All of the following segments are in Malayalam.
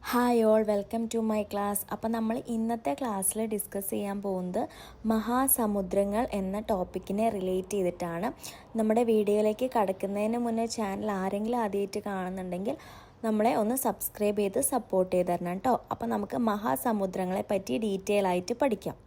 Hi all, welcome to my class. അപ്പോൾ നമ്മൾ ഇന്നത്തെ ക്ലാസ്സിൽ ഡിസ്കസ് ചെയ്യാൻ പോകുന്നത് മഹാസമുദ്രങ്ങൾ എന്ന ടോപ്പിക്കിനെ റിലേറ്റ് ചെയ്തിട്ടാണ്. നമ്മുടെ വീഡിയോയിലേക്ക് കടക്കുന്നതിന് മുന്നേ ചാനൽ ആരെങ്കിലും ആദ്യമായിട്ട് കാണുന്നുണ്ടെങ്കിൽ നമ്മളെ ഒന്ന് സബ്സ്ക്രൈബ് ചെയ്ത് സപ്പോർട്ട് ചെയ്ത് തരണം കേട്ടോ. അപ്പോൾ നമുക്ക് മഹാസമുദ്രങ്ങളെ പറ്റി ഡീറ്റെയിൽ ആയിട്ട് പഠിക്കാം.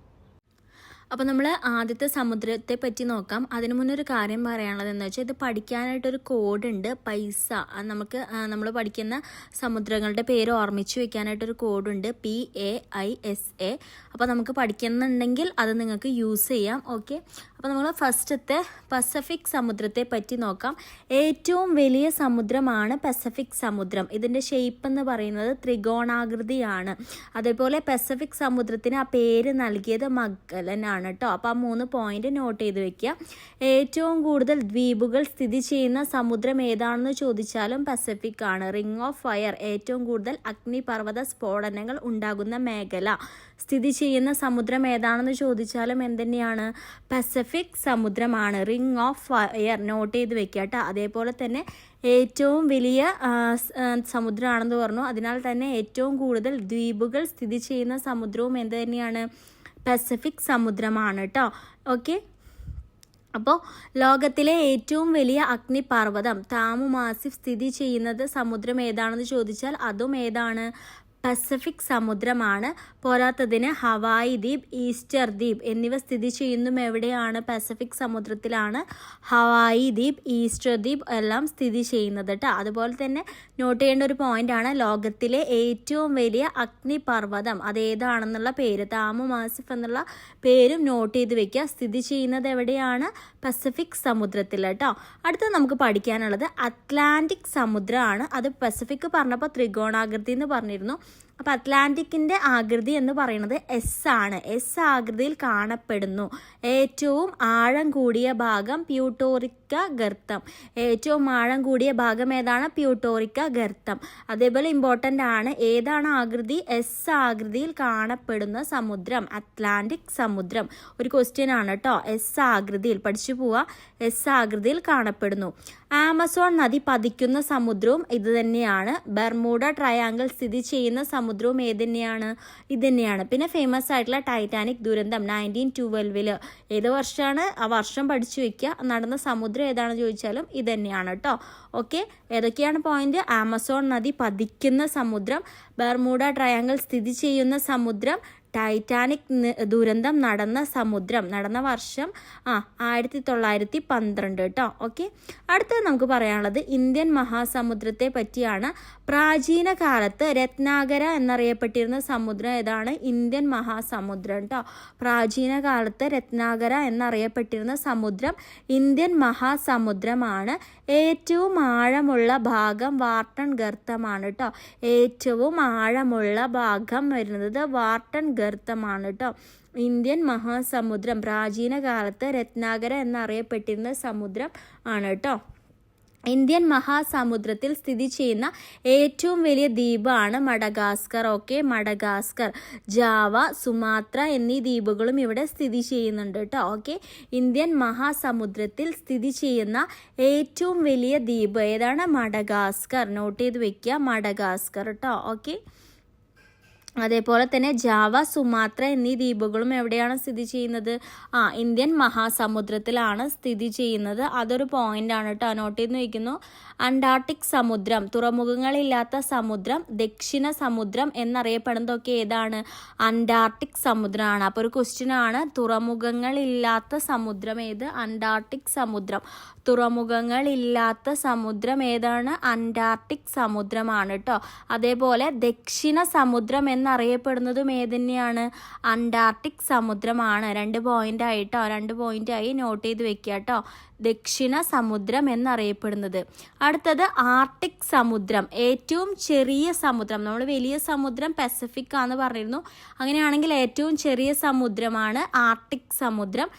അപ്പോൾ നമ്മൾ ആദ്യത്തെ സമുദ്രത്തെ പറ്റി നോക്കാം. അതിനു മുന്നേ ഒരു കാര്യം പറയാനുള്ളത് എന്ന് വെച്ചാൽ ഇത് പഠിക്കാനായിട്ടൊരു കോഡുണ്ട്, പൈസ. നമുക്ക് നമ്മൾ പഠിക്കുന്ന സമുദ്രങ്ങളുടെ പേര് ഓർമ്മിച്ച് വെക്കാനായിട്ടൊരു കോഡുണ്ട്, PAISA. അപ്പോൾ നമുക്ക് പഠിക്കുന്നുണ്ടെങ്കിൽ അത് നിങ്ങൾക്ക് യൂസ് ചെയ്യാം. ഓക്കെ, അപ്പോൾ നമ്മൾ ഫസ്റ്റത്തെ പസഫിക് സമുദ്രത്തെ പറ്റി നോക്കാം. ഏറ്റവും വലിയ സമുദ്രമാണ് പസഫിക് സമുദ്രം. ഇതിൻ്റെ ഷേപ്പ് എന്ന് പറയുന്നത് ത്രികോണാകൃതിയാണ്. അതേപോലെ പസഫിക് സമുദ്രത്തിന് ആ പേര് നൽകിയത് മഗല്ലനാണ് കേട്ടോ. അപ്പോൾ ആ 3 പോയിന്റ് നോട്ട് ചെയ്ത് വെക്കുക. ഏറ്റവും കൂടുതൽ ദ്വീപുകൾ സ്ഥിതി ചെയ്യുന്ന സമുദ്രം ഏതാണെന്ന് ചോദിച്ചാലും പസഫിക് ആണ്. റിംഗ് ഓഫ് ഫയർ, ഏറ്റവും കൂടുതൽ അഗ്നിപർവ്വത സ്ഫോടനങ്ങൾ ഉണ്ടാകുന്ന മേഖല സ്ഥിതി ചെയ്യുന്ന സമുദ്രം ഏതാണെന്ന് ചോദിച്ചാലും എന്തുതന്നെയാണ്? പസഫിക് സമുദ്രമാണ്. റിംഗ് ഓഫ് ഫയർ നോട്ട് ചെയ്ത് വെക്കുക കേട്ടോ. അതേപോലെ തന്നെ ഏറ്റവും വലിയ സമുദ്രമാണെന്ന് പറഞ്ഞു. അതിനാൽ തന്നെ ഏറ്റവും കൂടുതൽ ദ്വീപുകൾ സ്ഥിതി ചെയ്യുന്ന സമുദ്രവും എന്ത് തന്നെയാണ്? പസഫിക് സമുദ്രമാണ് കേട്ടോ. ഓക്കെ, അപ്പോൾ ലോകത്തിലെ ഏറ്റവും വലിയ അഗ്നിപർവ്വതം താമു മാസിഫ് സ്ഥിതി ചെയ്യുന്നത് സമുദ്രം ഏതാണെന്ന് ചോദിച്ചാൽ അതും ഏതാണ്? പസഫിക് സമുദ്രമാണ്. പോരാത്തതിന് ഹവായി ദ്വീപ്, ഈസ്റ്റർ ദ്വീപ് എന്നിവ സ്ഥിതി ചെയ്യുന്നതും എവിടെയാണ്? പസഫിക് സമുദ്രത്തിലാണ്. ഹവായി ദ്വീപ്, ഈസ്റ്റർ ദ്വീപ് എല്ലാം സ്ഥിതി ചെയ്യുന്നത് കേട്ടോ. അതുപോലെ തന്നെ നോട്ട് ചെയ്യേണ്ട ഒരു പോയിന്റാണ്, ലോകത്തിലെ ഏറ്റവും വലിയ അഗ്നിപർവ്വതം അതേതാണെന്നുള്ള പേര്, താമു മാസിഫ് എന്നുള്ള പേരും നോട്ട് ചെയ്ത് വെക്കുക. സ്ഥിതി ചെയ്യുന്നത് എവിടെയാണ്? പസഫിക് സമുദ്രത്തിൽ കേട്ടോ. അടുത്തത് നമുക്ക് പഠിക്കാനുള്ളത് അറ്റ്ലാന്റിക് സമുദ്രമാണ്. അത് പസഫിക് പറഞ്ഞപ്പോൾ ത്രികോണാകൃതി എന്ന് പറഞ്ഞിരുന്നു. അപ്പോൾ അറ്റ്ലാന്റിക്കിൻ്റെ ആകൃതി എന്ന് പറയുന്നത് എസ് ആണ്. എസ് ആകൃതിയിൽ കാണപ്പെടുന്നു. ഏറ്റവും ആഴം കൂടിയ ഭാഗം പ്യൂട്ടോറിക്ക ഗർത്തം. ഏറ്റവും ആഴം കൂടിയ ഭാഗം ഏതാണ്? പ്യൂട്ടോറിക്ക ഗർത്തം. അതേപോലെ ഇമ്പോർട്ടൻ്റ് ആണ്, ഏതാണ് ആകൃതി? എസ് ആകൃതിയിൽ കാണപ്പെടുന്ന സമുദ്രം അറ്റ്ലാന്റിക് സമുദ്രം. ഒരു ക്വസ്റ്റ്യൻ ആണ് കേട്ടോ. എസ് ആകൃതിയിൽ പഠിച്ചു പോവുക. എസ് ആകൃതിയിൽ കാണപ്പെടുന്നു. ആമസോൺ നദി പതിക്കുന്ന സമുദ്രവും ഇത് തന്നെയാണ്. ബർമുഡ ട്രയാങ്കിൾ സ്ഥിതി ചെയ്യുന്ന സമുദ്രവും ഏത് തന്നെയാണ്? ഇത് തന്നെയാണ്. പിന്നെ ഫേമസ് ആയിട്ടുള്ള ടൈറ്റാനിക് ദുരന്തം 1912 ഏത് വർഷമാണ്? ആ വർഷം പഠിച്ചു വെക്കുക. നടന്ന സമുദ്രം ഏതാണെന്ന് ചോദിച്ചാലും ഇത് തന്നെയാണ് കേട്ടോ. ഓക്കെ, ഏതൊക്കെയാണ് പോയിന്റ്? ആമസോൺ നദി പതിക്കുന്ന സമുദ്രം, ബർമുഡ ട്രയാങ്കിൾ സ്ഥിതി ചെയ്യുന്ന സമുദ്രം, ടൈറ്റാനിക് ദുരന്തം നടന്ന സമുദ്രം. നടന്ന വർഷം 1912 കേട്ടോ. ഓക്കെ, അടുത്തത് നമുക്ക് പറയാനുള്ളത് ഇന്ത്യൻ മഹാസമുദ്രത്തെ പറ്റിയാണ്. പ്രാചീന കാലത്ത് രത്നാകര എന്നറിയപ്പെട്ടിരുന്ന സമുദ്രം ഏതാണ്? ഇന്ത്യൻ മഹാസമുദ്രം കേട്ടോ. പ്രാചീന കാലത്ത് രത്നാകര എന്നറിയപ്പെട്ടിരുന്ന സമുദ്രം ഇന്ത്യൻ മഹാസമുദ്രമാണ്. ഏറ്റവും ആഴമുള്ള ഭാഗം വാർട്ടൺ ഗർത്തമാണ് കേട്ടോ. ഏറ്റവും ആഴമുള്ള ഭാഗം വരുന്നത് വാർട്ടൺ ഗർത്തമാണ് കേട്ടോ. ഇന്ത്യൻ മഹാസമുദ്രം പ്രാചീന കാലത്ത് രത്നാകര എന്നറിയപ്പെട്ടിരുന്ന സമുദ്രം ആണ് കേട്ടോ. ഇന്ത്യൻ മഹാസമുദ്രത്തിൽ സ്ഥിതി ചെയ്യുന്ന ഏറ്റവും വലിയ ദ്വീപാണ് Madagascar. Okay, Madagascar, Java, Sumatra എന്നീ ദ്വീപുകളും ഇവിടെ സ്ഥിതി ചെയ്യുന്നുണ്ട് കേട്ടോ. ഓക്കെ, ഇന്ത്യൻ മഹാസമുദ്രത്തിൽ സ്ഥിതി ചെയ്യുന്ന ഏറ്റവും വലിയ ദ്വീപ് ഏതാണ്? മഡഗാസ്കർ. നോട്ട് ചെയ്ത് വെക്കുക, മഡഗാസ്കർ കേട്ടോ. ഓക്കെ, അതേപോലെ തന്നെ ജാവ, സുമാത്ര എന്നീ ദ്വീപുകളും എവിടെയാണ് സ്ഥിതി ചെയ്യുന്നത്? ഇന്ത്യൻ മഹാസമുദ്രത്തിലാണ് സ്ഥിതി ചെയ്യുന്നത്. അതൊരു പോയിന്റ് ആണ് കേട്ടോ. നോട്ട് ചെയ്ത് വയ്ക്കുന്നു. അന്റാർട്ടിക് സമുദ്രം, തുറമുഖങ്ങളില്ലാത്ത സമുദ്രം, ദക്ഷിണ സമുദ്രം എന്നറിയപ്പെടുന്നതൊക്കെ ഏതാണ്? അന്റാർട്ടിക് സമുദ്രമാണ്. അപ്പോൾ ഒരു ക്വസ്റ്റ്യൻ ആണ്, തുറമുഖങ്ങളില്ലാത്ത സമുദ്രം ഏത്? അന്റാർട്ടിക് സമുദ്രം. തുറമുഖങ്ങളില്ലാത്ത സമുദ്രം ഏതാണ്? അന്റാർട്ടിക് സമുദ്രമാണ് കേട്ടോ. അതേപോലെ ദക്ഷിണ സമുദ്രം എന്നറിയപ്പെടുന്നതും ഏത് തന്നെയാണ്? അന്റാർട്ടിക് സമുദ്രമാണ്. 2 പോയിന്റ് ആയിട്ടോ, 2 പോയിന്റ് ആയി നോട്ട് ചെയ്ത് വെക്കുക കേട്ടോ. ദക്ഷിണ സമുദ്രം എന്നറിയപ്പെടുന്നത്. അടുത്തത് ആർട്ടിക് സമുദ്രം, ഏറ്റവും ചെറിയ സമുദ്രം. നമ്മൾ വലിയ സമുദ്രം പസഫിക് ആണെന്ന് പറഞ്ഞിരുന്നു. അങ്ങനെയാണെങ്കിൽ ഏറ്റവും ചെറിയ സമുദ്രമാണ് ആർട്ടിക് സമുദ്രം.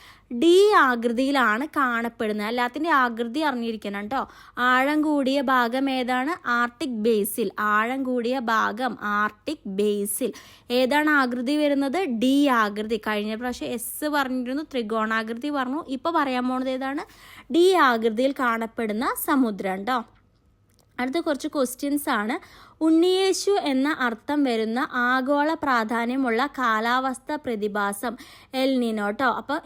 ഡി ആകൃതിയിലാണ് കാണപ്പെടുന്നത്. എല്ലാത്തിൻ്റെ ആകൃതി അറിഞ്ഞിരിക്കണം കേട്ടോ. ആഴം കൂടിയ ഭാഗം ഏതാണ്? ആർട്ടിക് ബേസിൽ. ആഴം കൂടിയ ഭാഗം ആർട്ടിക് ബേസിൽ. ഏതാണ് ആകൃതി വരുന്നത്? ഡി ആകൃതി. കഴിഞ്ഞ പ്രാവശ്യം എസ് പറഞ്ഞിരുന്നു, ത്രികോണാകൃതി പറഞ്ഞു. ഇപ്പോൾ പറയാൻ പോണത് ഏതാണ്? ഡി ആകൃതിയിൽ കാണപ്പെടുന്ന സമുദ്രം കേട്ടോ. അടുത്ത കുറച്ച് ക്വസ്റ്റ്യൻസ് ആണ്. ഉണ്ണിയേശു എന്ന അർത്ഥം വരുന്ന ആഗോള പ്രാധാന്യമുള്ള കാലാവസ്ഥ പ്രതിഭാസം എൽ നിനോ കേട്ടോ. അപ്പോൾ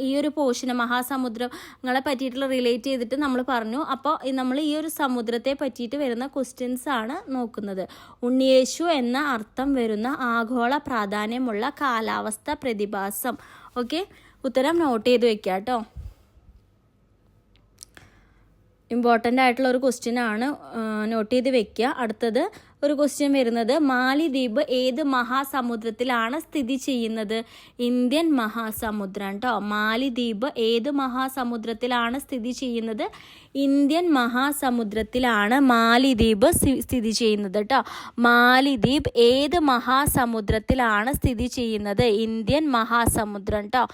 ഈ ഒരു പോർഷന് മഹാസമുദ്രങ്ങളെ പറ്റിയിട്ടുള്ള റിലേറ്റ് ചെയ്തിട്ട് നമ്മൾ പറഞ്ഞു. അപ്പോൾ നമ്മൾ ഈ ഒരു സമുദ്രത്തെ പറ്റിയിട്ട് വരുന്ന ക്വസ്റ്റ്യൻസ് ആണ് നോക്കുന്നത്. ഉണ്ണിയേശു എന്ന അർത്ഥം വരുന്ന ആഗോള പ്രാധാന്യമുള്ള കാലാവസ്ഥ പ്രതിഭാസം. ഓക്കെ, ഉത്തരം നോട്ട് ചെയ്ത് വെക്കുക കേട്ടോ. ഇമ്പോർട്ടൻ്റ് ആയിട്ടുള്ള ഒരു ക്വസ്റ്റ്യൻ ആണ്, നോട്ട് ചെയ്ത് വെക്കുക. അടുത്തത് ഒരു ക്വസ്റ്റ്യൻ വരുന്നത്, മാലിദ്വീപ് ഏത് മഹാസമുദ്രത്തിലാണ് സ്ഥിതി ചെയ്യുന്നത്? ഇന്ത്യൻ മഹാസമുദ്രം കേട്ടോ. മാലിദ്വീപ് ഏത് മഹാസമുദ്രത്തിലാണ് സ്ഥിതി ചെയ്യുന്നത്? ഇന്ത്യൻ മഹാസമുദ്രത്തിലാണ് മാലിദ്വീപ് സ്ഥിതി ചെയ്യുന്നത് കേട്ടോ. മാലിദ്വീപ് ഏത് മഹാസമുദ്രത്തിലാണ് സ്ഥിതി ചെയ്യുന്നത്? ഇന്ത്യൻ മഹാസമുദ്രം കേട്ടോ.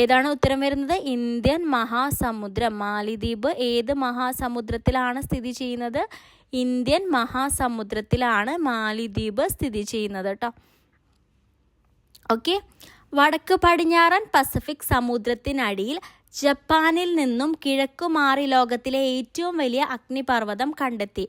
ഏതാണ് ഉത്തരം വരുന്നത്? ഇന്ത്യൻ മഹാസമുദ്രം. മാലിദ്വീപ് ഏത് മഹാസമുദ്രത്തിലാണ് സ്ഥിതി ചെയ്യുന്നത്? ഇന്ത്യൻ മഹാസമുദ്രത്തിലാണ് മാലിദ്വീപ് സ്ഥിതി ചെയ്യുന്നത് കേട്ടോ. ഓക്കെ, വടക്ക് പടിഞ്ഞാറൻ പസഫിക് സമുദ്രത്തിനടിയിൽ ജപ്പാനിൽ നിന്നും കിഴക്കുമാറി ലോകത്തിലെ ഏറ്റവും വലിയ അഗ്നിപർവ്വതം കണ്ടെത്തി.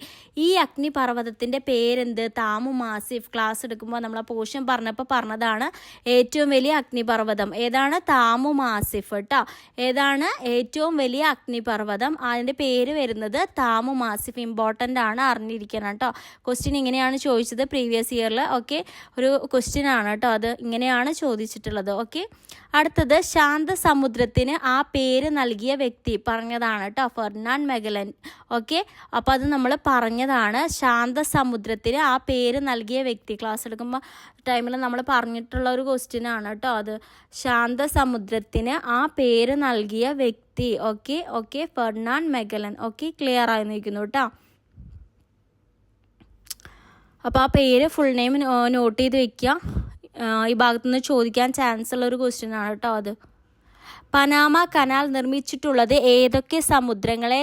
ഈ അഗ്നിപർവ്വതത്തിൻ്റെ പേരെന്ത്? താമു മാസിഫ്. ക്ലാസ് എടുക്കുമ്പോൾ നമ്മൾ പോർഷൻ പറഞ്ഞപ്പോൾ പറഞ്ഞതാണ് ഏറ്റവും വലിയ അഗ്നിപർവ്വതം ഏതാണ്? താമു മാസിഫ് കേട്ടോ. ഏതാണ് ഏറ്റവും വലിയ അഗ്നിപർവ്വതം? അതിൻ്റെ പേര് വരുന്നത് താമു മാസിഫ്. ഇമ്പോർട്ടൻ്റ് ആണ്, അറിഞ്ഞിരിക്കണം കേട്ടോ. ക്വസ്റ്റ്യൻ ഇങ്ങനെയാണ് ചോദിച്ചത് പ്രീവിയസ് ഇയറിൽ. ഓക്കെ, ഒരു ക്വസ്റ്റ്യൻ ആണ് കേട്ടോ, അത് ഇങ്ങനെയാണ് ചോദിച്ചിട്ടുള്ളത്. ഓക്കെ, അടുത്തത് ശാന്തസമുദ്രത്തിന് ആ പേര് നൽകിയ വ്യക്തി പറഞ്ഞതാണ് കേട്ടോ, ഫെർണാണ്ട് മെഗലൻ. ഓക്കെ, അപ്പോൾ അത് നമ്മൾ പറഞ്ഞതാണ്. ശാന്തസമുദ്രത്തിന് ആ പേര് നൽകിയ വ്യക്തി ക്ലാസ് എടുക്കുമ്പോൾ ടൈമിൽ നമ്മൾ പറഞ്ഞിട്ടുള്ള ഒരു ക്വസ്റ്റ്യൻ ആണ് കേട്ടോ അത്. ശാന്തസമുദ്രത്തിന് ആ പേര് നൽകിയ വ്യക്തി. Okay okay, Ferdinand Magellan. Okay, clear ആയി നിൽക്കുന്നു കേട്ടോ. അപ്പോൾ ആ പേര് ഫുൾ നെയിം നോട്ട് ചെയ്ത് വെക്കുക. ഈ ഭാഗത്തുനിന്ന് ചോദിക്കാൻ ചാൻസ് ഉള്ള ഒരു ക്വസ്റ്റ്യൻ ആണ് കേട്ടോ അത്. പനാമ കനാൽ നിർമ്മിച്ചിട്ടുള്ളത് ഏതൊക്കെ സമുദ്രങ്ങളെ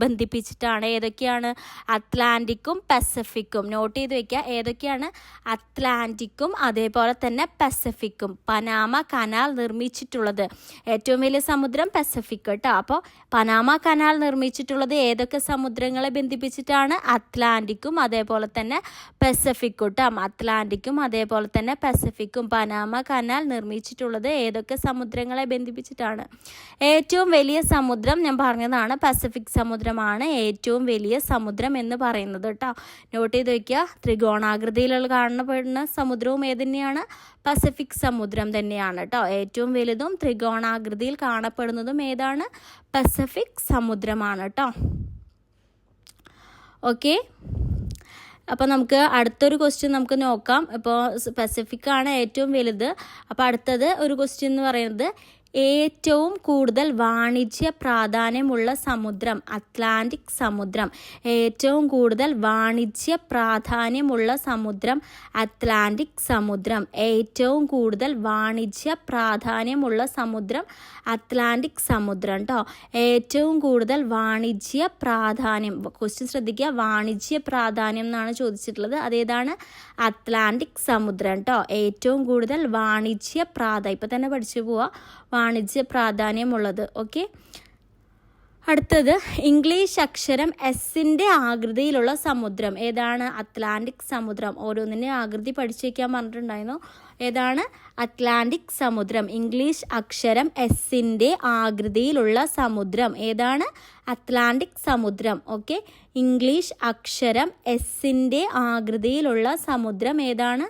ബന്ധിപ്പിച്ചിട്ടാണ്? ഏതൊക്കെയാണ്? അറ്റ്ലാന്റിക്കും പസഫിക്കും. നോട്ട് ചെയ്ത് വെക്കുക. ഏതൊക്കെയാണ്? അറ്റ്ലാന്റിക്കും അതേപോലെ തന്നെ പസഫിക്കും. പനാമ കനാൽ നിർമ്മിച്ചിട്ടുള്ളത് ഏറ്റവും വലിയ സമുദ്രം പസഫിക് കേട്ടോ. അപ്പോൾ പനാമ കനാൽ നിർമ്മിച്ചിട്ടുള്ളത് ഏതൊക്കെ സമുദ്രങ്ങളെ ബന്ധിപ്പിച്ചിട്ടാണ്? അറ്റ്ലാന്റിക്കും അതേപോലെ തന്നെ പസഫിക്കും കേട്ടോ. അറ്റ്ലാന്റിക്കും അതേപോലെ തന്നെ പസഫിക്കും. പനാമ കനാൽ നിർമ്മിച്ചിട്ടുള്ളത് ഏതൊക്കെ സമുദ്രങ്ങളെ ബന്ധിപ്പിച്ചിട്ടാണ്? ഏറ്റവും വലിയ സമുദ്രം ഞാൻ പറഞ്ഞതാണ്, പസഫിക് സമുദ്രമാണ് ഏറ്റവും വലിയ സമുദ്രം എന്ന് പറയുന്നത് കേട്ടോ. നോട്ട് ചെയ്ത് വയ്ക്കുക. ത്രികോണാകൃതിയിലുള്ള കാണപ്പെടുന്ന സമുദ്രവും ഏത് തന്നെയാണ്? പസഫിക് സമുദ്രം തന്നെയാണ് കേട്ടോ. ഏറ്റവും വലുതും ത്രികോണാകൃതിയിൽ കാണപ്പെടുന്നതും ഏതാണ്? പസഫിക് സമുദ്രമാണ് കേട്ടോ. ഓക്കെ, അപ്പോൾ നമുക്ക് അടുത്തൊരു ക്വസ്റ്റ്യൻ നമുക്ക് നോക്കാം. ഇപ്പോൾ പസഫിക് ആണ് ഏറ്റവും വലുത്. അപ്പോൾ അടുത്തത് ഒരു ക്വസ്റ്റ്യൻ എന്ന് പറയുന്നത്, ഏറ്റവും കൂടുതൽ വാണിജ്യ പ്രാധാന്യമുള്ള സമുദ്രം? അറ്റ്ലാന്റിക് സമുദ്രം. ഏറ്റവും കൂടുതൽ വാണിജ്യ പ്രാധാന്യമുള്ള സമുദ്രം? അറ്റ്ലാന്റിക് സമുദ്രം. ഏറ്റവും കൂടുതൽ വാണിജ്യ പ്രാധാന്യമുള്ള സമുദ്രം? അറ്റ്ലാന്റിക് സമുദ്രം കേട്ടോ. ഏറ്റവും കൂടുതൽ വാണിജ്യ പ്രാധാന്യം, ക്വസ്റ്റ്യൻ ശ്രദ്ധിക്കുക, വാണിജ്യ പ്രാധാന്യം എന്നാണ് ചോദിച്ചിട്ടുള്ളത്. അതേതാണ്? അറ്റ്ലാന്റിക് സമുദ്രം കേട്ടോ. ഏറ്റവും കൂടുതൽ വാണിജ്യ പ്രാധാന്യം, ഇപ്പം തന്നെ പഠിച്ചു പോവാ, വാണിജ്യ പ്രാധാന്യമുള്ളത്. ഓക്കെ, അടുത്തത് ഇംഗ്ലീഷ് അക്ഷരം എസിൻ്റെ ആകൃതിയിലുള്ള സമുദ്രം ഏതാണ്? അറ്റ്ലാന്റിക് സമുദ്രം. ഓരോന്നിൻ്റെ ആകൃതി പഠിച്ചു വയ്ക്കാൻ പറഞ്ഞിട്ടുണ്ടായിരുന്നു. ഏതാണ്? അറ്റ്ലാന്റിക് സമുദ്രം. ഇംഗ്ലീഷ് അക്ഷരം എസിൻ്റെ ആകൃതിയിലുള്ള സമുദ്രം ഏതാണ്? അറ്റ്ലാന്റിക് സമുദ്രം. ഓക്കെ, ഇംഗ്ലീഷ് അക്ഷരം എസിൻ്റെ ആകൃതിയിലുള്ള സമുദ്രം ഏതാണ്?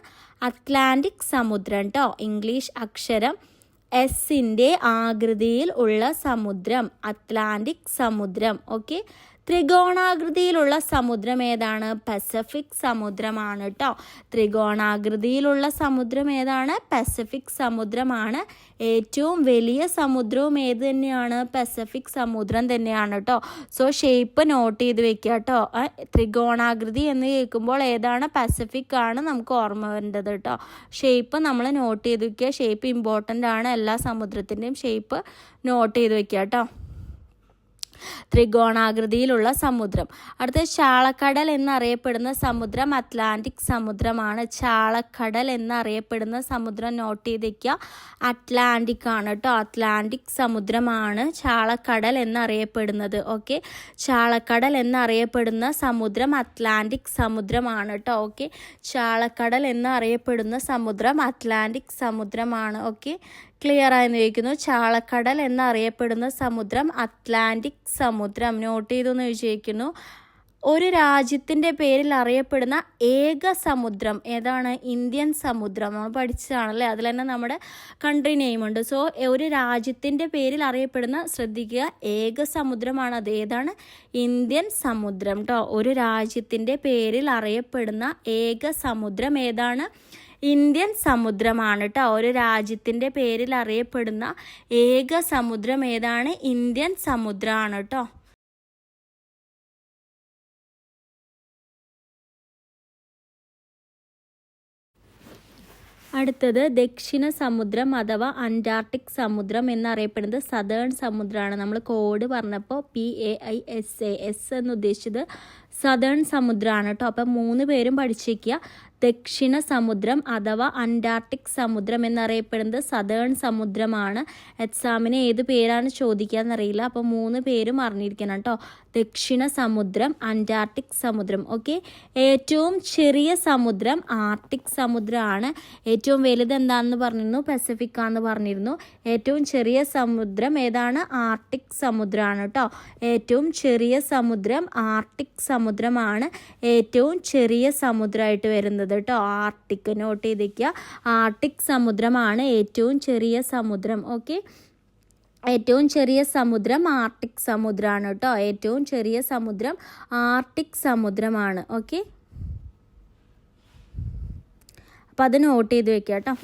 അറ്റ്ലാന്റിക് സമുദ്രം കേട്ടോ. ഇംഗ്ലീഷ് അക്ഷരം എസിൻ്റെ ആകൃതിയിൽ ഉള്ള സമുദ്രം അറ്റ്ലാന്റിക് സമുദ്രം. ഓക്കെ, ത്രികോണാകൃതിയിലുള്ള സമുദ്രം ഏതാണ്? പസഫിക് സമുദ്രമാണ് കേട്ടോ. ത്രികോണാകൃതിയിലുള്ള സമുദ്രം ഏതാണ്? പസഫിക് സമുദ്രമാണ്. ഏറ്റവും വലിയ സമുദ്രവും ഏത് തന്നെയാണ്? പസഫിക് സമുദ്രം തന്നെയാണ് കേട്ടോ. സോ ഷേപ്പ് നോട്ട് ചെയ്ത് വെക്കുക കേട്ടോ. ത്രികോണാകൃതി എന്ന് കേൾക്കുമ്പോൾ ഏതാണ്? പസഫിക് ആണ് നമുക്ക് ഓർമ്മ വരേണ്ടത് കേട്ടോ. ഷേപ്പ് നമ്മൾ നോട്ട് ചെയ്ത് വെക്കുക. ഷേപ്പ് ഇമ്പോർട്ടൻ്റ് ആണ്. എല്ലാ സമുദ്രത്തിൻ്റെയും ഷേപ്പ് നോട്ട് ചെയ്ത് വെക്കുക കേട്ടോ. ത്രികോണാകൃതിയിലുള്ള സമുദ്രം. അടുത്ത ചാളക്കടൽ എന്നറിയപ്പെടുന്ന സമുദ്രം അറ്റ്ലാന്റിക് സമുദ്രമാണ്. ചാളക്കടൽ എന്നറിയപ്പെടുന്ന സമുദ്രം നോട്ട് ചെയ്തേക്കുക, അറ്റ്ലാന്റിക് ആണ് കേട്ടോ. അറ്റ്ലാന്റിക് സമുദ്രമാണ് ചാളക്കടൽ എന്നറിയപ്പെടുന്നത്. ഓക്കെ, ചാളക്കടൽ എന്നറിയപ്പെടുന്ന സമുദ്രം അറ്റ്ലാന്റിക് സമുദ്രമാണ് കേട്ടോ. ഓക്കെ, ചാളക്കടൽ എന്നറിയപ്പെടുന്ന സമുദ്രം അറ്റ്ലാന്റിക് സമുദ്രമാണ്. ഓക്കെ, ക്ലിയർ ആയെന്ന് ചോദിക്കുന്നു. ചാളക്കടൽ എന്നറിയപ്പെടുന്ന സമുദ്രം അറ്റ്ലാന്റിക് സമുദ്രം. നോട്ട് ചെയ്തെന്ന് ചോദിക്കുന്നു. ഒരു രാജ്യത്തിൻ്റെ പേരിൽ അറിയപ്പെടുന്ന ഏക സമുദ്രം ഏതാണ്? ഇന്ത്യൻ സമുദ്രം. നമ്മൾ പഠിച്ചതാണല്ലേ, അതിൽ തന്നെ നമ്മുടെ കൺട്രി നെയിമുണ്ട്. സോ ഒരു രാജ്യത്തിൻ്റെ പേരിൽ അറിയപ്പെടുന്ന, ശ്രദ്ധിക്കുക, ഏക സമുദ്രമാണ്. അത് ഏതാണ്? ഇന്ത്യൻ സമുദ്രം കേട്ടോ. ഒരു രാജ്യത്തിൻ്റെ പേരിൽ അറിയപ്പെടുന്ന ഏക സമുദ്രം ഏതാണ്? ഇന്ത്യൻ സമുദ്രമാണ് കേട്ടോ. ഒരു രാജ്യത്തിൻ്റെ പേരിൽ അറിയപ്പെടുന്ന ഏക സമുദ്രം ഏതാണ്? ഇന്ത്യൻ സമുദ്രമാണ് കേട്ടോ. അടുത്തത് ദക്ഷിണ സമുദ്രം അഥവാ അന്റാർട്ടിക് സമുദ്രം എന്നറിയപ്പെടുന്നത് സതേൺ സമുദ്രമാണ്. നമ്മൾ കോഡ് പറഞ്ഞപ്പോൾ PAISA എന്ന് ഉദ്ദേശിച്ചത് സതേൺ സമുദ്രമാണ് കേട്ടോ. അപ്പം 3 പേരും പഠിച്ചിരിക്കുക. ദക്ഷിണ സമുദ്രം അഥവാ അന്റാർട്ടിക് സമുദ്രം എന്നറിയപ്പെടുന്നത് സതേൺ സമുദ്രമാണ്. എക്സാമിന് ഏത് പേരാണ് ചോദിക്കാന്നറിയില്ല. അപ്പോൾ 3 പേരും അറിഞ്ഞിരിക്കണം കേട്ടോ. ദക്ഷിണ സമുദ്രം, അന്റാർട്ടിക് സമുദ്രം. ഓക്കെ, ഏറ്റവും ചെറിയ സമുദ്രം ആർട്ടിക് സമുദ്രമാണ്. ഏറ്റവും വലുത് എന്താണെന്ന് പറഞ്ഞിരുന്നു? പസഫിക് ആണെന്ന് പറഞ്ഞിരുന്നു. ഏറ്റവും ചെറിയ സമുദ്രം ഏതാണ്? ആർട്ടിക് സമുദ്രമാണ് കേട്ടോ. ഏറ്റവും ചെറിയ സമുദ്രം ആർട്ടിക് സമുദ്രമാണ്. ഏറ്റവും ചെറിയ സമുദ്രമായിട്ട് വരുന്നത് കേട്ടോ. ആർട്ടിക് നോട്ട് ചെയ്തിരിക്കുക. ആർട്ടിക് സമുദ്രമാണ് ഏറ്റവും ചെറിയ സമുദ്രം. ഓക്കെ, ഏറ്റവും ചെറിയ സമുദ്രം ആർട്ടിക് സമുദ്രമാണ് കേട്ടോ. ഏറ്റവും ചെറിയ സമുദ്രം ആർട്ടിക് സമുദ്രമാണ്. ഓക്കെ, അപ്പം അത് നോട്ട് ചെയ്ത് വെക്കുക കേട്ടോ.